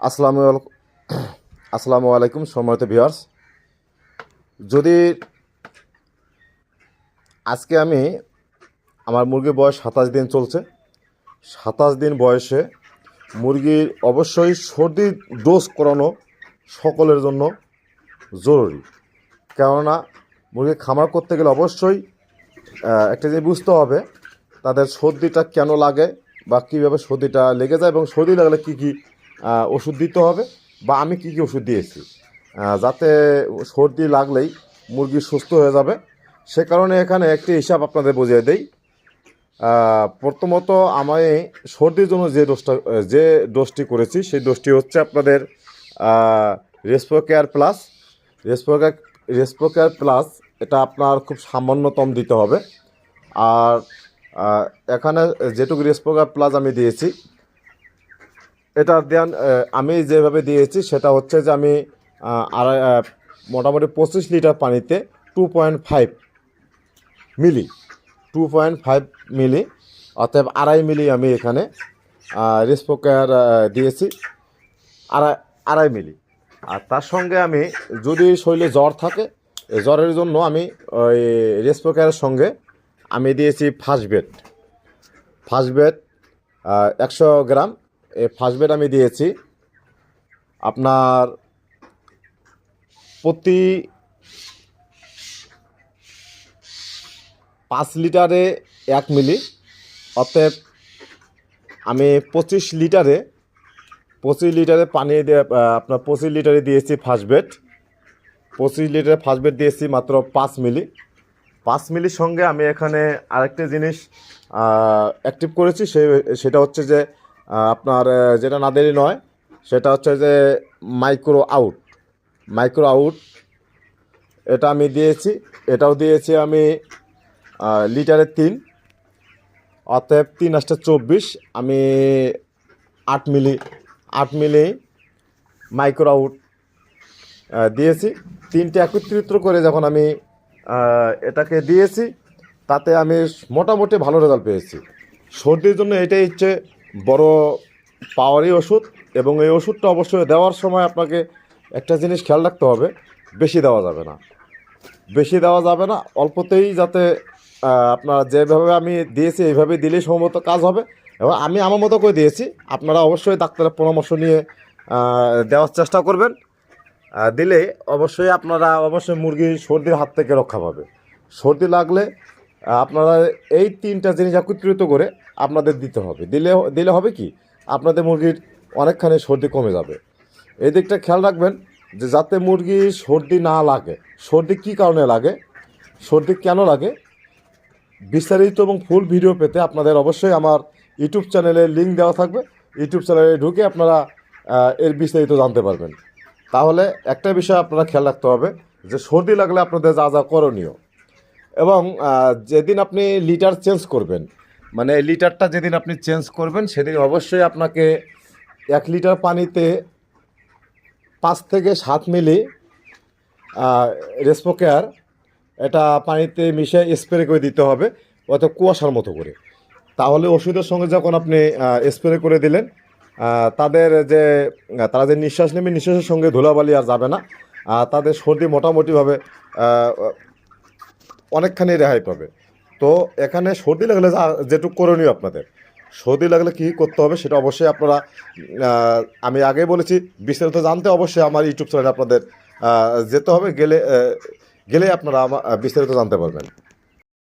আসসালামু আলাইকুম। আসসালামু আলাইকুম সম্মানিত ভিউয়ার্স। যদি আজকে আমি আমার মুরগির বয়স 27 দিন চলছে। 27 দিন বয়সে মুরগির অবশ্যই সর্দি ডোজ করানো সকলের জন্য জরুরি। কেননা মুরগি খামার করতে গেলে অবশ্যই একটা জিনিস বুঝতে হবে তাদের সর্দিটা কেন লাগে বা কীভাবে সর্দিটা লেগে যায় এবং সর্দি লাগলে কী কী ওষুধ দিতে হবে বা আমি কী কী ওষুধ দিয়েছি যাতে সর্দি লাগলেই মুরগি সুস্থ হয়ে যাবে। সে কারণে এখানে একটি হিসাব আপনাদের বুঝিয়ে দেই। প্রথমত আমি সর্দির জন্য যে ডোজটি করেছি সেই ডোজটি হচ্ছে আপনাদের রেসপোকেয়ার প্লাস। রেসপোকেয়ার প্লাস এটা আপনার খুব সামান্যতম দিতে হবে। আর এখানে যেটুকু রেসপোকেয়ার প্লাস আমি দিয়েছি এটা দেন আমি যেভাবে দিয়েছি সেটা হচ্ছে যে আমি মোটামুটি 25 লিটার পানিতে 2.5 মিলি 2.5 মিলি অতএব 2.5 মিলি আমি এখানে রেসপোকেয়ার দিয়েছি, 2.5 মিলি। আর তার সঙ্গে আমি যদি শরীরে জ্বর থাকে জ্বরের জন্য আমি ওই রেসপোকেয়ারের সঙ্গে আমি দিয়েছি ফার্স্টবেড 100 গ্রাম। এই ফার্স্টবেড আমি দিয়েছি আপনার প্রতি 5 লিটারে 1 মিলি। অতএব আমি 25 লিটারে পানি দিয়ে আপনার 25 লিটারে দিয়েছি ফার্স্টবেড। 25 লিটারে ফার্স্টবেড দিয়েছি মাত্র 5 মিলি। 5 মিলির সঙ্গে আমি এখানে আরেকটা জিনিস অ্যাক্টিভ করেছি, সেটা হচ্ছে যে আপনার যেটা না দেরি নয় সেটা হচ্ছে যে মাইক্রো আউট এটা আমি দিয়েছি। এটাও দিয়েছি আমি লিটারে 3। অতএব 3 × 24 আমি 8 মিলি মাইক্রো আউট দিয়েছি। 3টে একত্রিত করে যখন আমি এটাকে দিয়েছি তাতে আমি মোটামুটি ভালো রেজাল্ট পেয়েছি। সর্দির জন্য এটাই হচ্ছে বড় পাওয়ারি ওষুধ এবং এই ওষুধটা অবশ্যই দেওয়ার সময় আপনাকে একটা জিনিস খেয়াল রাখতে হবে, বেশি দেওয়া যাবে না, অল্পতেই যাতে আপনার যেভাবে আমি দিয়েছি এইভাবে দিলেই সম্ভবত কাজ হবে। এবং আমি আমার মতো করে দিয়েছি, আপনারা অবশ্যই ডাক্তারের পরামর্শ নিয়ে দেওয়ার চেষ্টা করবেন। দিলে আপনারা অবশ্যই মুরগির সর্দির হাত থেকে রক্ষা পাবে। সর্দি লাগলে আপনারা এই 3টা জিনিস একত্রিত করে আপনাদের দিতে হবে। দিলে হবে কি আপনাদের মুরগির অনেকখানি সর্দি কমে যাবে। এই দিকটা খেয়াল রাখবেন যে যাতে মুরগির সর্দি না লাগে। সর্দি কী কারণে লাগে, সর্দি কেন লাগে, বিস্তারিত এবং ফুল ভিডিও পেতে আপনাদের অবশ্যই আমার ইউটিউব চ্যানেলে লিঙ্ক দেওয়া থাকবে। ইউটিউব চ্যানেলে ঢুকে আপনারা এর বিস্তারিত জানতে পারবেন। তাহলে একটা বিষয় আপনারা খেয়াল রাখতে হবে যে সর্দি লাগলে আপনাদের যা যা করণীয়। এবং যেদিন আপনি লিটার চেঞ্জ করবেন, মানে লিটারটা যেদিন আপনি চেঞ্জ করবেন সেদিন অবশ্যই আপনাকে 1 লিটার পানিতে 5 থেকে 7 মিলি রেসপোকেয়ার এটা পানিতে মিশিয়ে স্প্রে করে দিতে হবে, অত কুয়াশার মতো করে। তাহলে ওষুধের সঙ্গে যখন আপনি স্প্রে করে দিলেন তারা যে নিঃশ্বাস নেবে নিঃশ্বাসের সঙ্গে ধুলাবালি আর যাবে না। তাদের সর্দি মোটামুটিভাবে অনেকখানি রেহাই পাবে। তো এখানে সর্দি লাগলে যেটুকু করণীয় আপনাদের, সর্দি লাগলে কী করতে হবে সেটা অবশ্যই আপনারা আমি আগেই বলেছি, বিস্তারিত জানতে অবশ্যই আমার ইউটিউব চ্যানেলে আপনাদের যেতে হবে। গেলে আপনারা বিস্তারিত জানতে পারবেন।